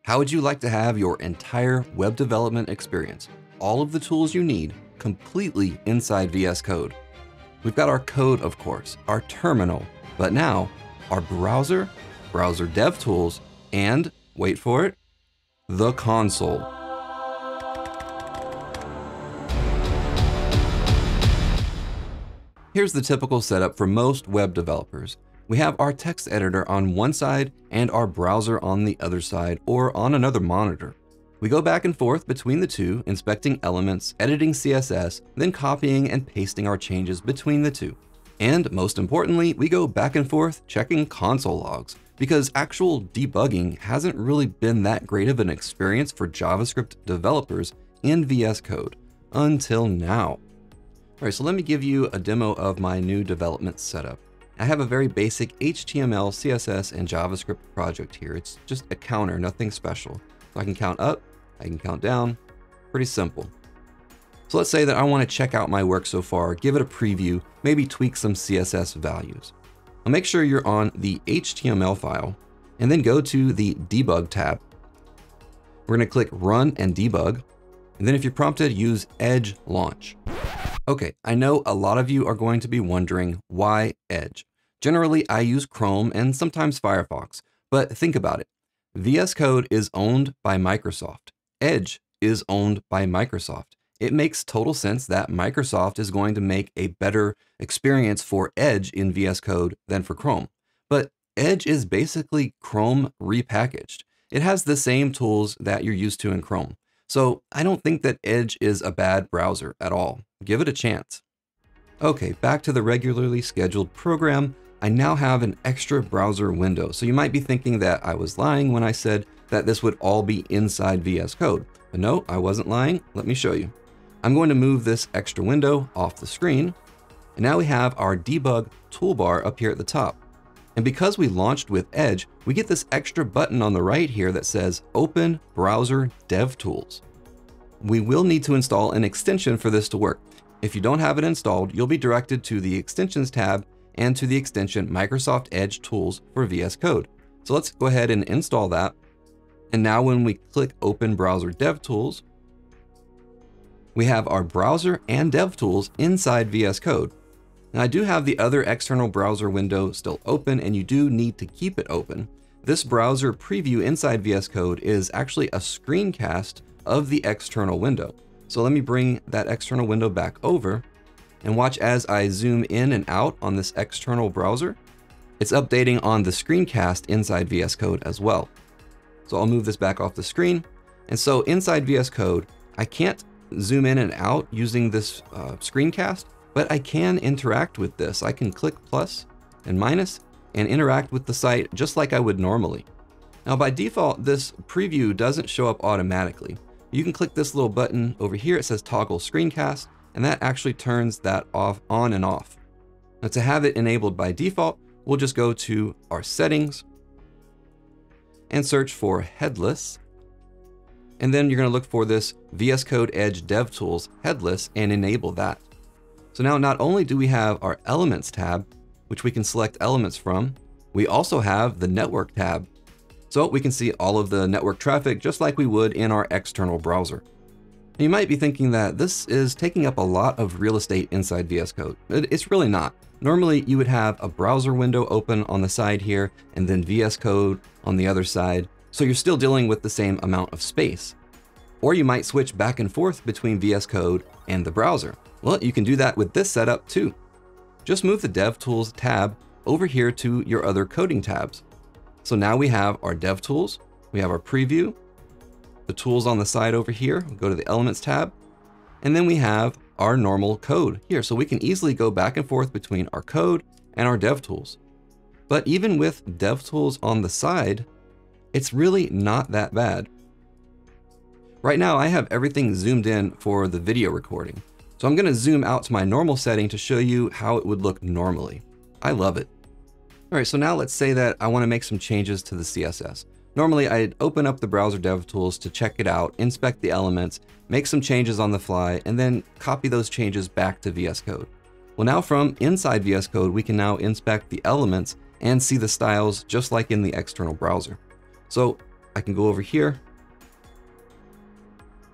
How would you like to have your entire web development experience, all of the tools you need, completely inside VS Code? We've got our code, of course, our terminal, but now our browser, browser dev tools, and, wait for it, the console. Here's the typical setup for most web developers. We have our text editor on one side and our browser on the other side or on another monitor. We go back and forth between the two, inspecting elements, editing CSS, then copying and pasting our changes between the two. And most importantly, we go back and forth checking console logs, because actual debugging hasn't really been that great of an experience for JavaScript developers in VS Code until now. All right, so let me give you a demo of my new development setup. I have a very basic HTML, CSS, and JavaScript project here. It's just a counter, nothing special. So I can count up, I can count down, pretty simple. So let's say that I want to check out my work so far, give it a preview, maybe tweak some CSS values. I'll make sure you're on the HTML file, and then go to the Debug tab. We're going to click Run and Debug, and then if you're prompted, use Edge Launch. Okay, I know a lot of you are going to be wondering why Edge. Generally, I use Chrome and sometimes Firefox, but think about it. VS Code is owned by Microsoft. Edge is owned by Microsoft. It makes total sense that Microsoft is going to make a better experience for Edge in VS Code than for Chrome. But Edge is basically Chrome repackaged. It has the same tools that you're used to in Chrome. So I don't think that Edge is a bad browser at all. Give it a chance. Okay, back to the regularly scheduled program. I now have an extra browser window. So you might be thinking that I was lying when I said that this would all be inside VS Code. But no, I wasn't lying. Let me show you. I'm going to move this extra window off the screen. And now we have our debug toolbar up here at the top. And because we launched with Edge, we get this extra button on the right here that says Open Browser DevTools. We will need to install an extension for this to work. If you don't have it installed, you'll be directed to the Extensions tab and to the extension Microsoft Edge Tools for VS Code. So let's go ahead and install that. And now when we click Open Browser DevTools, we have our browser and DevTools inside VS Code. Now I do have the other external browser window still open, and you do need to keep it open. This browser preview inside VS Code is actually a screencast of the external window. So let me bring that external window back over and watch as I zoom in and out on this external browser. It's updating on the screencast inside VS Code as well. So I'll move this back off the screen. And so inside VS Code, I can't zoom in and out using this screencast, but I can interact with this. I can click plus and minus and interact with the site just like I would normally. Now by default, this preview doesn't show up automatically. You can click this little button over here. It says toggle screencast, and that actually turns that on and off. Now to have it enabled by default, we'll just go to our settings and search for headless. And then you're going to look for this VS Code Edge DevTools headless and enable that. So now not only do we have our Elements tab, which we can select elements from, we also have the Network tab. So we can see all of the network traffic just like we would in our external browser. And you might be thinking that this is taking up a lot of real estate inside VS Code. It's really not. Normally you would have a browser window open on the side here and then VS Code on the other side. So you're still dealing with the same amount of space. Or you might switch back and forth between VS Code and the browser. Well, you can do that with this setup too. Just move the DevTools tab over here to your other coding tabs. So now we have our DevTools, we have our preview, the tools on the side over here, we'll go to the Elements tab, and then we have our normal code here. So we can easily go back and forth between our code and our DevTools. But even with DevTools on the side, it's really not that bad. Right now I have everything zoomed in for the video recording. So I'm going to zoom out to my normal setting to show you how it would look normally. I love it. All right, so now let's say that I want to make some changes to the CSS. Normally I'd open up the browser DevTools to check it out, inspect the elements, make some changes on the fly, and then copy those changes back to VS Code. Well, now from inside VS Code, we can now inspect the elements and see the styles just like in the external browser. So I can go over here,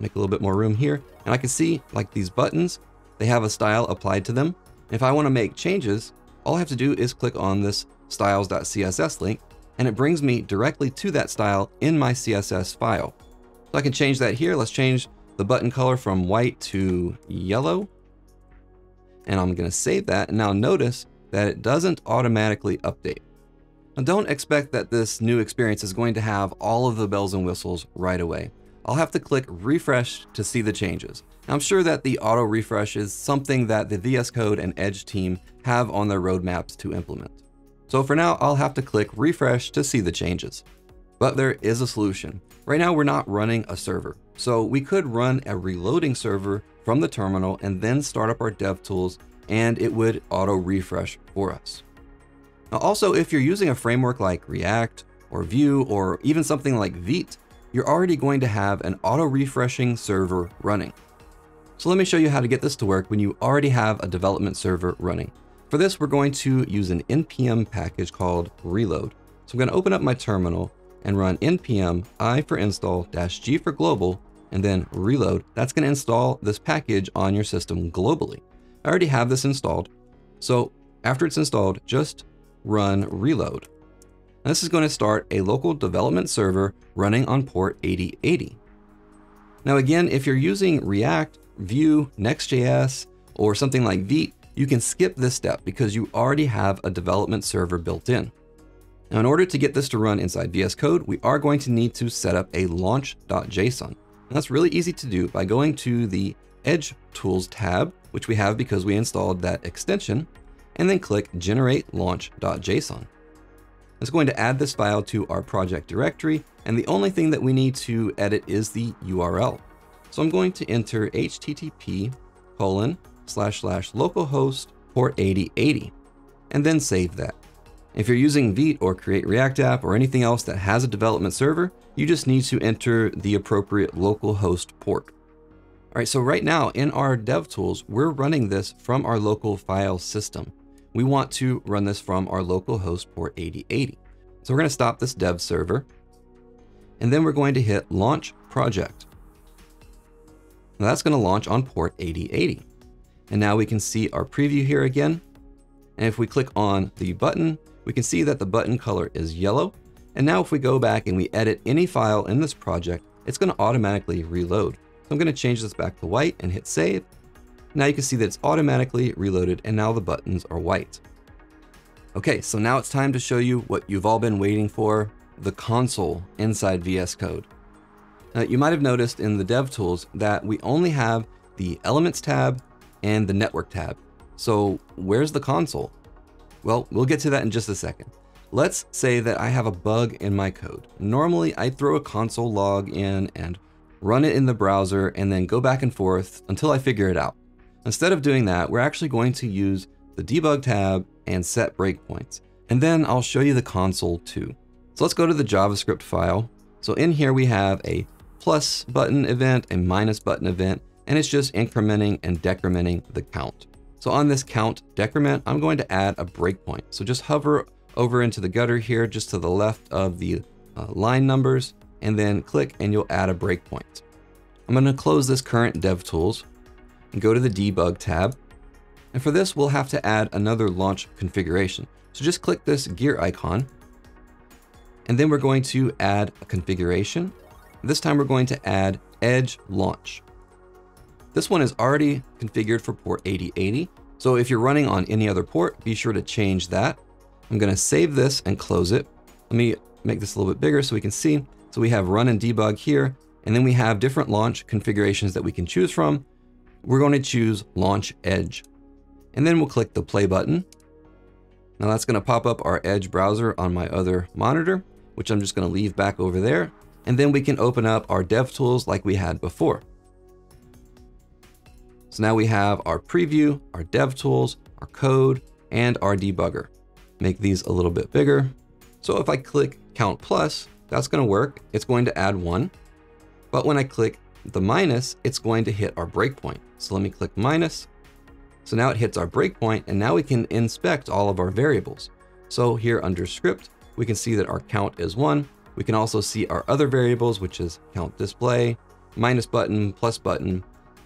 make a little bit more room here, and I can see like these buttons, they have a style applied to them. If I want to make changes, all I have to do is click on this styles.css link, and it brings me directly to that style in my CSS file. So I can change that here. Let's change the button color from white to yellow. And I'm going to save that. And now notice that it doesn't automatically update. Now don't expect that this new experience is going to have all of the bells and whistles right away. I'll have to click refresh to see the changes. Now, I'm sure that the auto refresh is something that the VS Code and Edge team have on their roadmaps to implement. So for now, I'll have to click refresh to see the changes. But there is a solution. Right now, we're not running a server. So we could run a reloading server from the terminal and then start up our dev tools, and it would auto refresh for us. Now, also, if you're using a framework like React or Vue or even something like Vite, you're already going to have an auto refreshing server running. So let me show you how to get this to work when you already have a development server running. For this, we're going to use an npm package called reload. So I'm going to open up my terminal and run npm I for install -g for global and then reload. That's going to install this package on your system globally. I already have this installed. So after it's installed, just run reload. Now this is going to start a local development server running on port 8080. Now again, if you're using React, Vue, Next.js, or something like Vite, you can skip this step because you already have a development server built in. Now, in order to get this to run inside VS Code, we are going to need to set up a launch.json. That's really easy to do by going to the Edge Tools tab, which we have because we installed that extension, and then click generate launch.json. It's going to add this file to our project directory, and the only thing that we need to edit is the URL. So I'm going to enter http://localhost port 8080, and then save that. If you're using Vite or Create React App or anything else that has a development server, you just need to enter the appropriate localhost port. All right, so right now in our dev tools, we're running this from our local file system. We want to run this from our localhost port 8080. So we're going to stop this dev server, and then we're going to hit launch project. Now that's going to launch on port 8080. And now we can see our preview here again. And if we click on the button, we can see that the button color is yellow. And now if we go back and we edit any file in this project, it's going to automatically reload. So I'm going to change this back to white and hit save. Now you can see that it's automatically reloaded and now the buttons are white. Okay, so now it's time to show you what you've all been waiting for, the console inside VS Code. Now, you might have noticed in the dev tools that we only have the Elements tab and the Network tab. So where's the console? Well, we'll get to that in just a second. Let's say that I have a bug in my code. Normally, I throw a console log in and run it in the browser and then go back and forth until I figure it out. Instead of doing that, we're actually going to use the Debug tab and set breakpoints. And then I'll show you the console too. So let's go to the JavaScript file. So in here we have a plus button event, a minus button event, and it's just incrementing and decrementing the count. So on this count decrement, I'm going to add a breakpoint. So just hover over into the gutter here, just to the left of the line numbers, and then click and you'll add a breakpoint. I'm going to close this current dev tools and go to the debug tab. And for this, we'll have to add another launch configuration. So just click this gear icon, and then we're going to add a configuration. This time we're going to add Edge Launch. This one is already configured for port 8080. So if you're running on any other port, be sure to change that. I'm going to save this and close it. Let me make this a little bit bigger so we can see. So we have run and debug here, and then we have different launch configurations that we can choose from. We're going to choose Launch Edge, and then we'll click the play button. Now that's going to pop up our Edge browser on my other monitor, which I'm just going to leave back over there. And then we can open up our dev tools like we had before. So now we have our preview, our dev tools, our code, and our debugger. Make these a little bit bigger. So if I click count plus, that's going to work. It's going to add 1. But when I click the minus, it's going to hit our breakpoint. So let me click minus. So now it hits our breakpoint, and now we can inspect all of our variables. So here under script, we can see that our count is 1, We can also see our other variables, which is count display, minus button, plus button.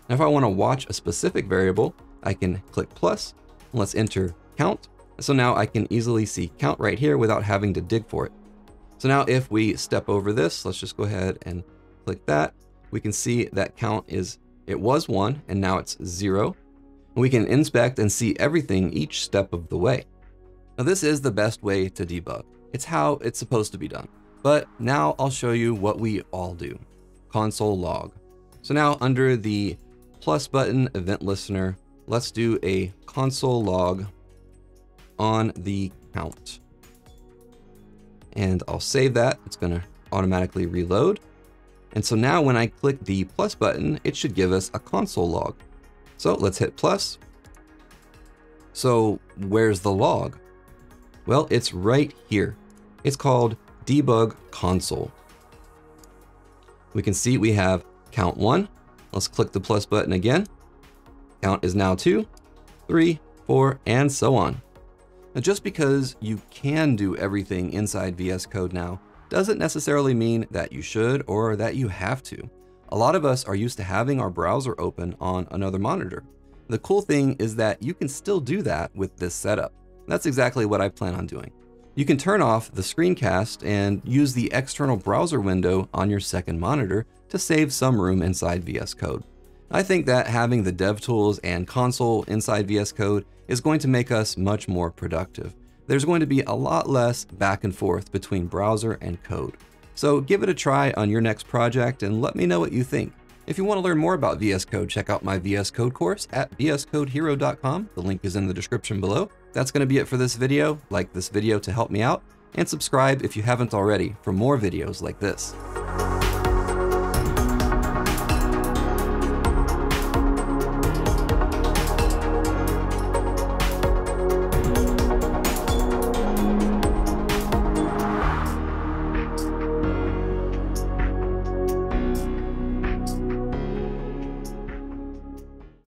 And if I want to watch a specific variable, I can click plus, and let's enter count. So now I can easily see count right here without having to dig for it. So now if we step over this, let's just go ahead and click that. We can see that count it was 1 and now it's 0. We can inspect and see everything each step of the way. Now this is the best way to debug. It's how it's supposed to be done. But now I'll show you what we all do. Console log. So now under the plus button event listener, let's do a console log on the count. And I'll save that. It's going to automatically reload. And so now when I click the plus button, it should give us a console log. So let's hit plus. So where's the log? Well, it's right here. It's called debug console. We can see we have count 1. Let's click the plus button again. Count is now 2, 3, 4, and so on. Now, just because you can do everything inside VS Code now doesn't necessarily mean that you should or that you have to. A lot of us are used to having our browser open on another monitor. The cool thing is that you can still do that with this setup. That's exactly what I plan on doing. You can turn off the screencast and use the external browser window on your second monitor to save some room inside VS Code. I think that having the dev tools and console inside VS Code is going to make us much more productive. There's going to be a lot less back and forth between browser and code. So give it a try on your next project and let me know what you think. If you want to learn more about VS Code, check out my VS Code course at vscodehero.com. The link is in the description below. That's going to be it for this video. Like this video to help me out, and subscribe if you haven't already for more videos like this.